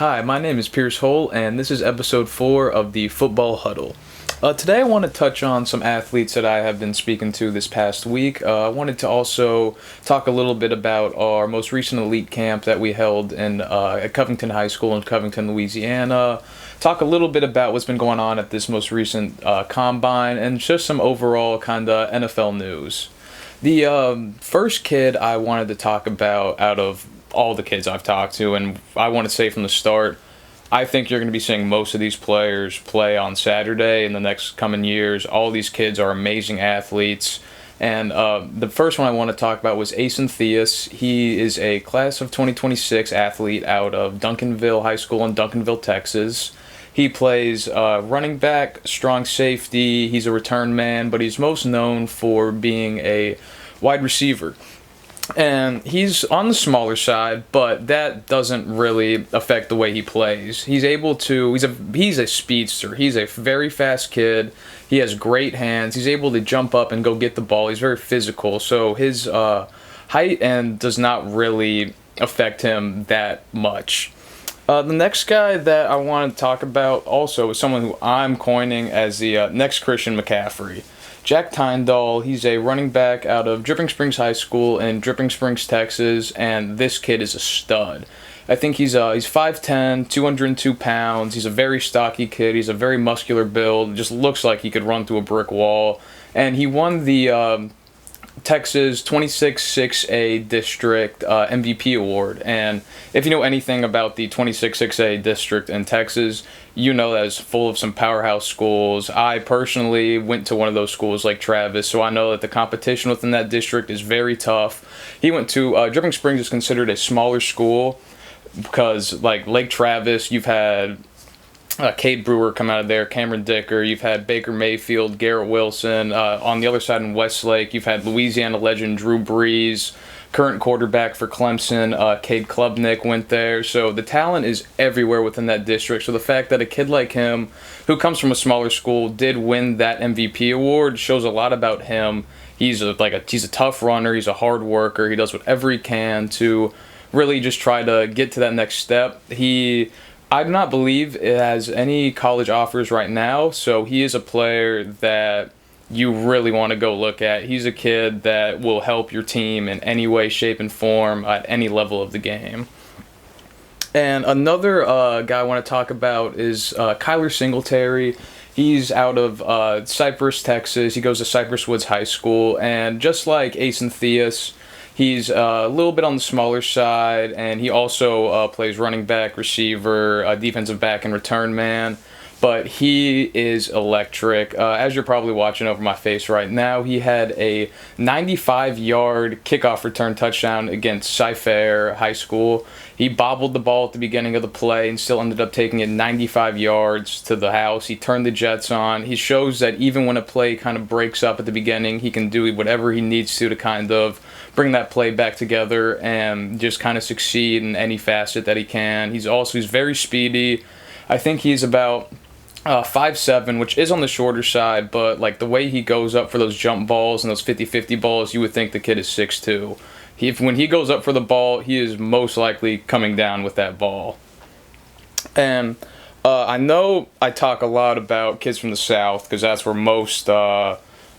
Hi, my name is Pierce Hull, and this is episode 4 of the Football Huddle. Today I want to touch on some athletes that I have been speaking to this past week. I wanted to also talk a little bit about our most recent elite camp that we held at Covington High School in Covington, Louisiana. Talk a little bit about what's been going on at this most recent combine, and just some overall kind of NFL news. The first kid I wanted to talk about out of all the kids I've talked to, and I want to say from the start, I think you're going to be seeing most of these players play on Saturday in the next coming years. All these kids are amazing athletes. And the first one I want to talk about was Asen Theus. He is a class of 2026 athlete out of Duncanville High School in Duncanville, Texas. He plays running back, strong safety. He's a return man, but he's most known for being a wide receiver. And he's on the smaller side, but that doesn't really affect the way he plays. He's a speedster. He's a very fast kid. He has great hands. He's able to jump up and go get the ball. He's very physical. So his height and does not really affect him that much. The next guy that I want to talk about also is someone who I'm coining as the next Christian McCaffrey. Jack Tyndall, he's a running back out of Dripping Springs High School in Dripping Springs, Texas, and this kid is a stud. I think he's 5'10", 202 pounds. He's a very stocky kid. He's a very muscular build. Just looks like he could run through a brick wall. And he won the Texas 26-6A District MVP award. And if you know anything about the 26-6A District in Texas, you know that it's full of some powerhouse schools. I personally went to one of those schools, like Travis, so I know that the competition within that district is very tough. He went to Dripping Springs is considered a smaller school because, like Lake Travis, you've had Cade Brewer come out of there, Cameron Dicker, you've had Baker Mayfield, Garrett Wilson. On the other side in Westlake, you've had Louisiana legend Drew Brees, current quarterback for Clemson, Cade Klubnik went there. So the talent is everywhere within that district. So the fact that a kid like him, who comes from a smaller school, did win that MVP award shows a lot about him. He's a tough runner. He's a hard worker. He does whatever he can to really just try to get to that next step. I do not believe it has any college offers right now, so he is a player that you really want to go look at. He's a kid that will help your team in any way, shape, and form at any level of the game. And another guy I want to talk about is Kyler Singletary. He's out of Cypress, Texas. He goes to Cypress Woods High School, and just like Asen Theus, he's a little bit on the smaller side, and he also plays running back, receiver, defensive back, and return man. But he is electric. As you're probably watching over my face right now, he had a 95-yard kickoff return touchdown against Cy-Fair High School. He bobbled the ball at the beginning of the play and still ended up taking it 95 yards to the house. He turned the Jets on. He shows that even when a play kind of breaks up at the beginning, he can do whatever he needs to kind of bring that play back together and just kind of succeed in any facet that he can. He's very speedy. I think he's about 5'7", which is on the shorter side, but like the way he goes up for those jump balls and those 50-50 balls, you would think the kid is 6'2". When he goes up for the ball, he is most likely coming down with that ball. And I know I talk a lot about kids from the South because that's where most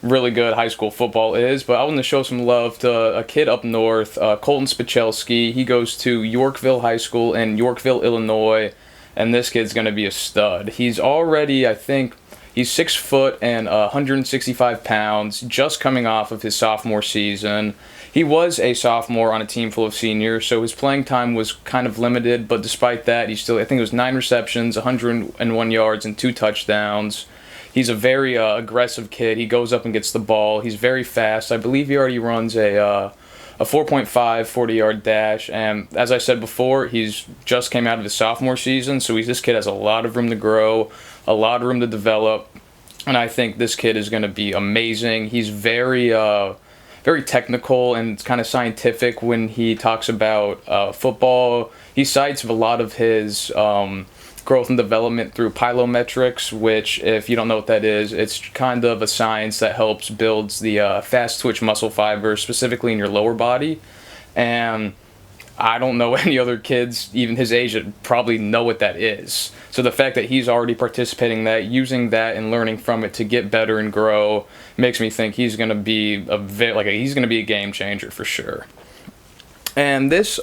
really good high school football is, but I want to show some love to a kid up north, Colton Spachelski. He goes to Yorkville High School in Yorkville, Illinois, and this kid's going to be a stud. He's already, I think, he's 6 foot and 165 pounds, just coming off of his sophomore season. He was a sophomore on a team full of seniors, so his playing time was kind of limited, but despite that, I think it was 9 receptions, 101 yards, and 2 touchdowns. He's a very aggressive kid. He goes up and gets the ball. He's very fast. I believe he already runs a 4.5 40-yard dash, and as I said before, he's just came out of his sophomore season, so this kid has a lot of room to grow, a lot of room to develop, and I think this kid is going to be amazing. He's very technical and kind of scientific when he talks about football. He cites a lot of his growth and development through plyometrics, which, if you don't know what that is, it's kind of a science that helps builds the fast twitch muscle fibers, specifically in your lower body. And I don't know any other kids, even his age, that probably know what that is. So the fact that he's already participating in that, using that and learning from it to get better and grow, makes me think he's going to be he's going to be a game changer for sure. And this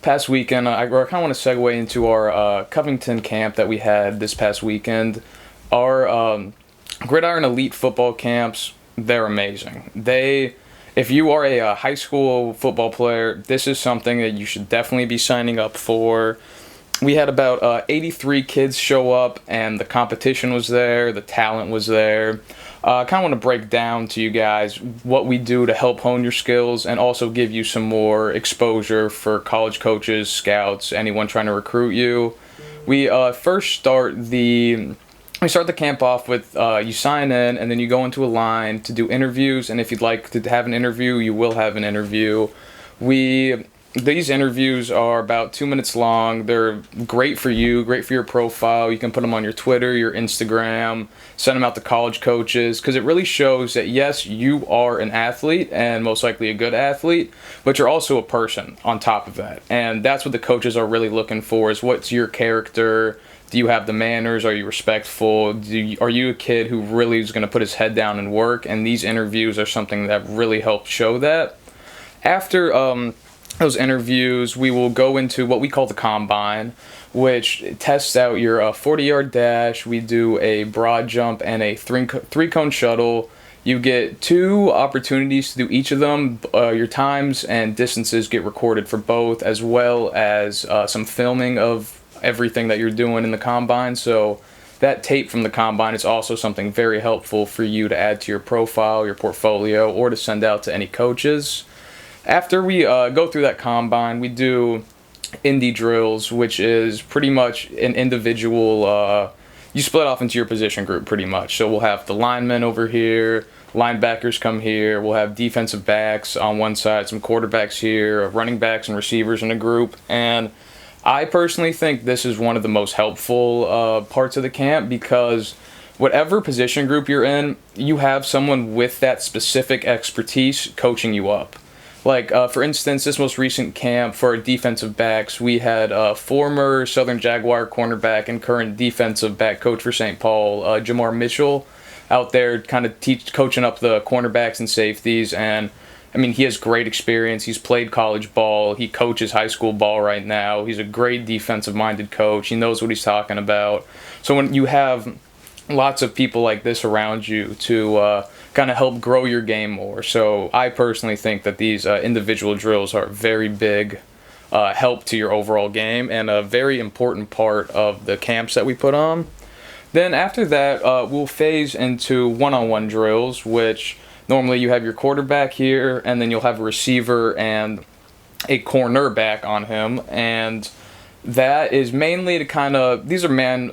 past weekend, I kind of want to segue into our Covington camp that we had this past weekend. Our Gridiron Elite football camps, they're amazing. If you are a high school football player, this is something that you should definitely be signing up for. We had about 83 kids show up, and the competition was there, the talent was there. I kind of want to break down to you guys what we do to help hone your skills and also give you some more exposure for college coaches, scouts, anyone trying to recruit you. We first start the camp off with you sign in, and then you go into a line to do interviews, and if you'd like to have an interview, you will have an interview. These interviews are about 2 minutes long. They're great for you, great for your profile. You can put them on your Twitter, your Instagram, send them out to college coaches, because it really shows that, yes, you are an athlete and most likely a good athlete, but you're also a person on top of that. And that's what the coaches are really looking for, is what's your character. Do you have the manners? Are you respectful? Are you a kid who really is going to put his head down and work? And these interviews are something that really help show that. After those interviews, we will go into what we call the combine, which tests out your 40-yard dash. We do a broad jump and a three-cone shuttle. You get 2 opportunities to do each of them. Your times and distances get recorded for both, as well as some filming of everything that you're doing in the combine. So that tape from the combine is also something very helpful for you to add to your profile, your portfolio, or to send out to any coaches. After we go through that combine, we do indie drills, which is pretty much an individual, you split off into your position group pretty much. So we'll have the linemen over here, linebackers come here, we'll have defensive backs on one side, some quarterbacks here, running backs and receivers in a group. And I personally think this is one of the most helpful parts of the camp, because whatever position group you're in, you have someone with that specific expertise coaching you up. Like, for instance, this most recent camp for our defensive backs, we had former Southern Jaguar cornerback and current defensive back coach for St. Paul, Jamar Mitchell, out there kind of coaching up the cornerbacks and safeties. And, I mean, he has great experience. He's played college ball. He coaches high school ball right now. He's a great defensive-minded coach. He knows what he's talking about. So when you have lots of people like this around you to kind of help grow your game more. So I personally think that these individual drills are a very big help to your overall game and a very important part of the camps that we put on. Then after that, we'll phase into one-on-one drills, which normally you have your quarterback here, and then you'll have a receiver and a cornerback on him, and that is mainly to kind of, these are man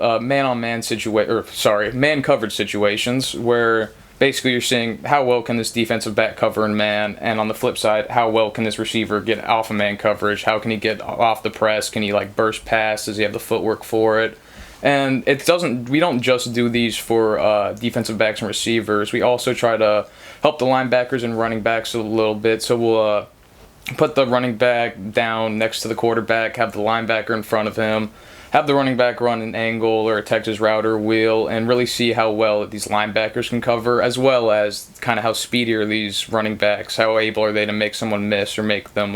coverage situations where basically you're seeing how well can this defensive back cover in man, and on the flip side, how well can this receiver get off of man coverage? How can he get off the press? Can he burst past? Does he have the footwork for it? And we don't just do these for defensive backs and receivers. We also try to help the linebackers and running backs a little bit. So we'll put the running back down next to the quarterback, have the linebacker in front of him, have the running back run an angle or a Texas route or wheel, and really see how well these linebackers can cover, as well as kind of how speedy are these running backs, how able are they to make someone miss or make them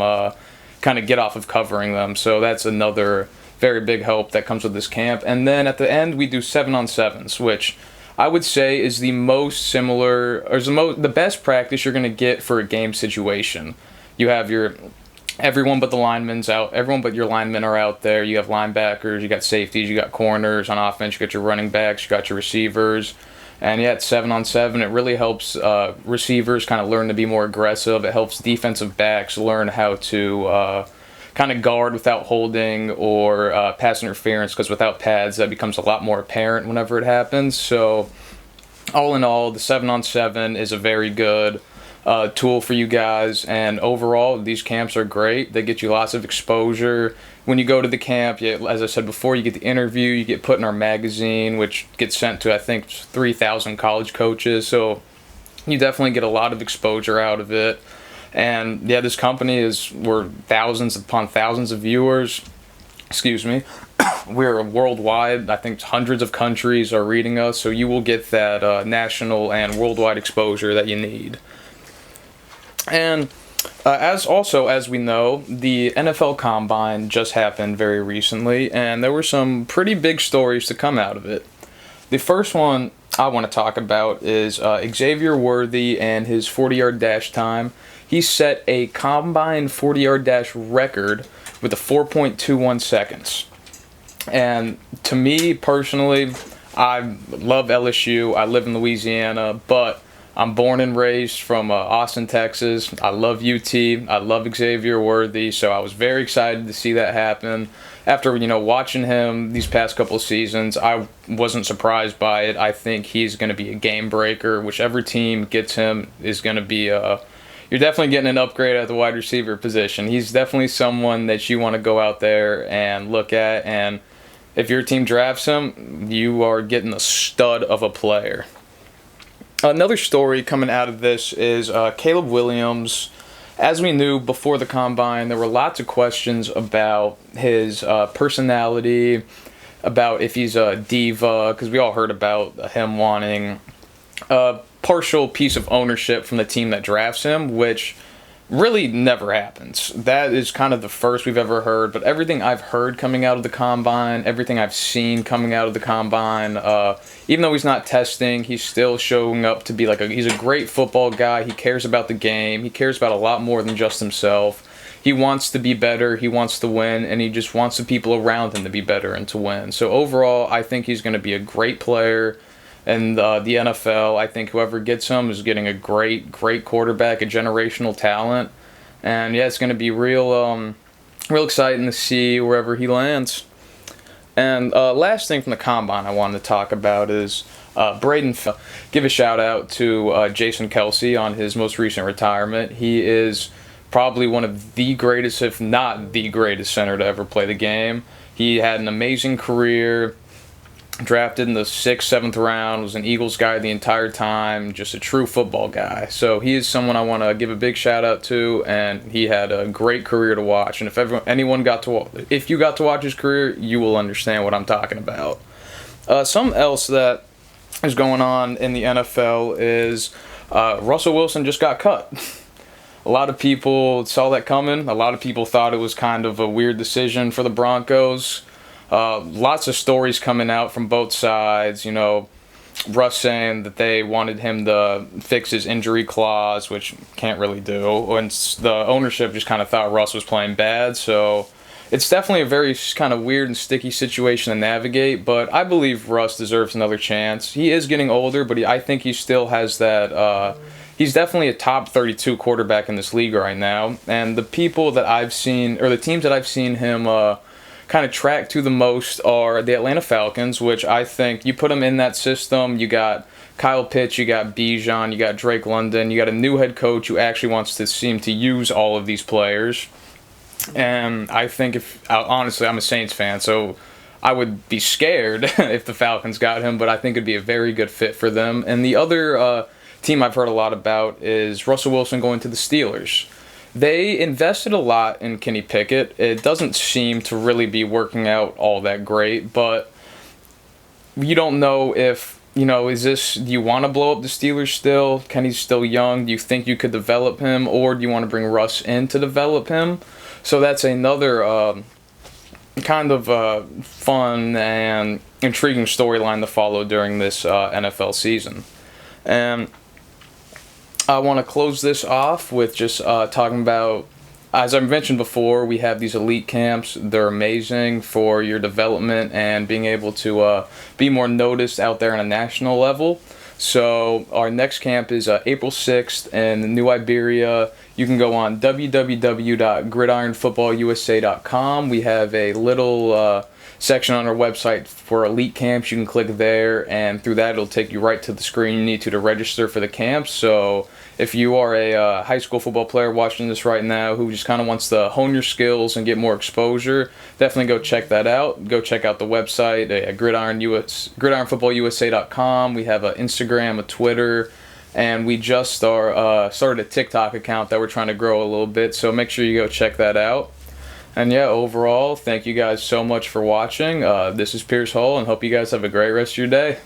kind of get off of covering them. So that's another very big help that comes with this camp. And then at the end, we do 7-on-7s, which I would say is the most similar, or is the best practice you're going to get for a game situation. You have everyone but the linemen's out. Everyone but your linemen are out there. You have linebackers, you got safeties, you got corners on offense, you got your running backs, you got your receivers. And yeah, it's 7-on-7. It really helps receivers kind of learn to be more aggressive. It helps defensive backs learn how to kind of guard without holding or pass interference, because without pads, that becomes a lot more apparent whenever it happens. So all in all, the 7-on-7 is a very good tool for you guys, and overall these camps are great. They get you lots of exposure. When you go to the camp, as I said before, you get the interview, you get put in our magazine, which gets sent to I think 3,000 college coaches, so you definitely get a lot of exposure out of it. And yeah, this company we're thousands upon thousands of viewers. Excuse me. We're worldwide. I think hundreds of countries are reading us, so you will get that national and worldwide exposure that you need. And as we know, the NFL Combine just happened very recently, and there were some pretty big stories to come out of it. The first one I want to talk about is Xavier Worthy and his 40-yard dash time. He set a combine 40-yard dash record with a 4.21 seconds. And to me personally, I love LSU. I live in Louisiana, but I'm born and raised from Austin, Texas. I love UT. I love Xavier Worthy, so I was very excited to see that happen. After watching him these past couple of seasons, I wasn't surprised by it. I think he's going to be a game breaker. Whichever team gets him is going to be you're definitely getting an upgrade at the wide receiver position. He's definitely someone that you want to go out there and look at, and if your team drafts him, you are getting a stud of a player. Another story coming out of this is Caleb Williams. As we knew before the Combine, there were lots of questions about his personality, about if he's a diva, because we all heard about him wanting a partial piece of ownership from the team that drafts him, which really never happens. That is kind of the first we've ever heard, but everything I've heard coming out of the Combine, everything I've seen coming out of the Combine, even though he's not testing, he's still showing up to be he's a great football guy. He cares about the game. He cares about a lot more than just himself. He wants to be better, he wants to win, and he just wants the people around him to be better and to win. So overall, I think he's going to be a great player. And the NFL, I think whoever gets him is getting a great quarterback, a generational talent. And yeah, it's going to be real exciting to see wherever he lands. And last thing from the Combine I wanted to talk about is Braden. Give a shout out to Jason Kelsey on his most recent retirement. He is probably one of the greatest, if not the greatest center to ever play the game. He had an amazing career. Drafted in the 6th, 7th round, was an Eagles guy the entire time, just a true football guy. So he is someone I want to give a big shout out to, and he had a great career to watch. And if you got to watch his career, you will understand what I'm talking about. Something else that is going on in the NFL is Russell Wilson just got cut. A lot of people saw that coming. A lot of people thought it was kind of a weird decision for the Broncos. Lots of stories coming out from both sides. Russ saying that they wanted him to fix his injury clause, which can't really do. And the ownership just kind of thought Russ was playing bad. So it's definitely a very kind of weird and sticky situation to navigate. But I believe Russ deserves another chance. He is getting older, but I think he still has that. He's definitely a top 32 quarterback in this league right now. And the people that I've seen, or the teams that I've seen him kind of track to the most are the Atlanta Falcons, which I think you put them in that system. You got Kyle Pitts, you got Bijan, you got Drake London, you got a new head coach who actually wants to seem to use all of these players. And I think honestly, I'm a Saints fan, so I would be scared if the Falcons got him, but I think it'd be a very good fit for them. And the other team I've heard a lot about is Russell Wilson going to the Steelers. They invested a lot in Kenny Pickett. It doesn't seem to really be working out all that great, but you don't know if, do you want to blow up the Steelers still? Kenny's still young. Do you think you could develop him, or do you want to bring Russ in to develop him? So that's another kind of fun and intriguing storyline to follow during this NFL season. And I want to close this off with just talking about, as I mentioned before, we have these elite camps. They're amazing for your development and being able to be more noticed out there on a national level. So our next camp is April 6th in New Iberia. You can go on www.gridironfootballusa.com. We have a little section on our website for elite camps. You can click there, and through that it'll take you right to the screen you need to register for the camp. So if you are a high school football player watching this right now who just kind of wants to hone your skills and get more exposure, definitely go check that out. Go check out the website at gridironfootballusa.com. We have an Instagram, a Twitter, and we just started a TikTok account that we're trying to grow a little bit. So make sure you go check that out. And yeah, overall, thank you guys so much for watching. This is Pierce Hull, and hope you guys have a great rest of your day.